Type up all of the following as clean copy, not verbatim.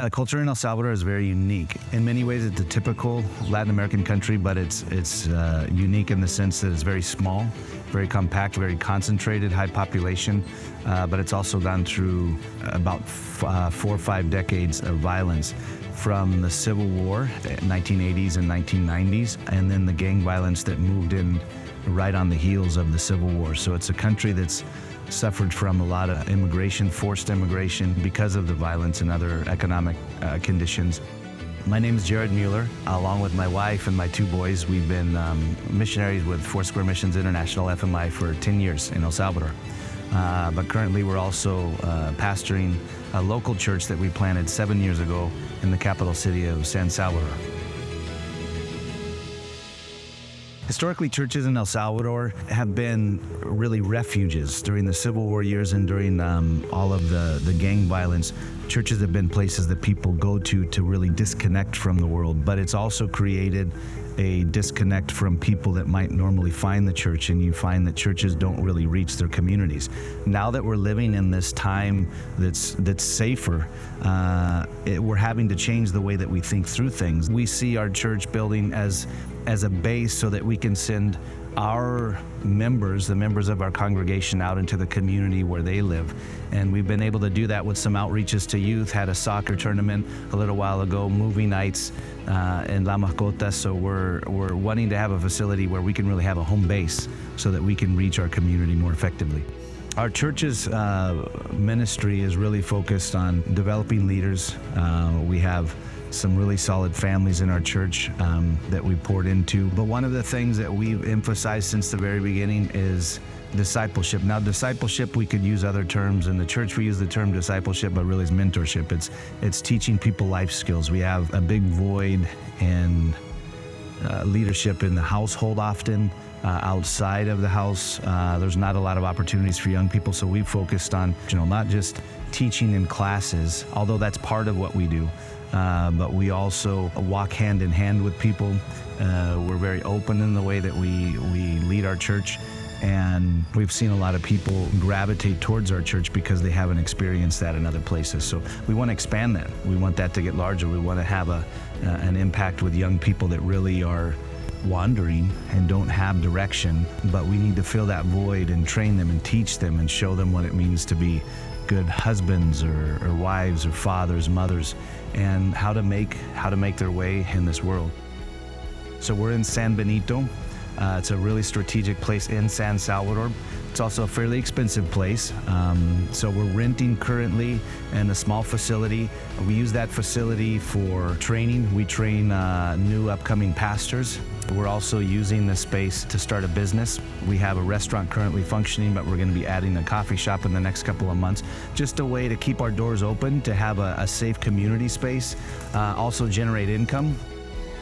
The culture in El Salvador is very unique. In many ways, it's a typical Latin American country, but it's unique in the sense that it's very small, very compact, very concentrated, high population, but it's also gone through about 4 or 5 decades of violence, from the Civil War, 1980s and 1990s, and then the gang violence that moved in right on the heels of the Civil War. So it's a country that's suffered from a lot of immigration, forced immigration, because of the violence and other economic conditions. My name is Jared Mueller. Along with my wife and my 2 boys, we've been missionaries with Foursquare Missions International, FMI, for 10 years in El Salvador. But currently we're also pastoring a local church that we planted 7 years ago in the capital city of San Salvador. Historically, churches in El Salvador have been really refuges during the Civil War years and during all of the gang violence. Churches have been places that people go to really disconnect from the world, but it's also created a disconnect from people that might normally find the church, and you find that churches don't really reach their communities. Now that we're living in this time that's safer, we're having to change the way that we think through things. We see our church building as a base so that we can send our members, the members of our congregation, out into the community where they live. And we've been able to do that with some outreaches to youth, had a soccer tournament a little while ago, movie nights in La Mascota. So we're wanting to have a facility where we can really have a home base so that we can reach our community more effectively. Our church's ministry is really focused on developing leaders. We have some really solid families in our church that we poured into. But one of the things that we've emphasized since the very beginning is discipleship. Now, discipleship, we could use other terms. In the church, we use the term discipleship, but really it's mentorship. It's teaching people life skills. We have a big void in leadership in the household often. Outside of the house, there's not a lot of opportunities for young people, so we've focused on, not just teaching in classes, although that's part of what we do, but we also walk hand in hand with people. We're very open in the way that we lead our church, and we've seen a lot of people gravitate towards our church because they haven't experienced that in other places. So we want to expand that. We want that to get larger. We want to have an impact with young people that really are wandering and don't have direction, but we need to fill that void and train them and teach them and show them what it means to be good husbands or wives or fathers, mothers, and how to make their way in this world. So we're in San Benito. It's a really strategic place in San Salvador. It's also a fairly expensive place. So we're renting currently in a small facility. We use that facility for training. We train new upcoming pastors. We're also using the space to start a business. We have a restaurant currently functioning, but we're going to be adding a coffee shop in the next couple of months. Just a way to keep our doors open, to have a safe community space, also generate income.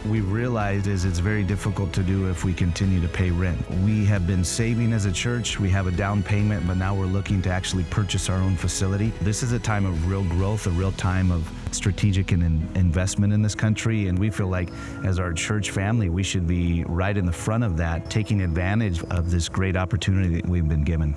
We realized it's very difficult to do if we continue to pay rent. We have been saving as a church. We have a down payment, but now we're looking to actually purchase our own facility. This is a time of real growth, a real time of strategic and investment in this country, and we feel like as our church family, we should be right in the front of that, taking advantage of this great opportunity that we've been given.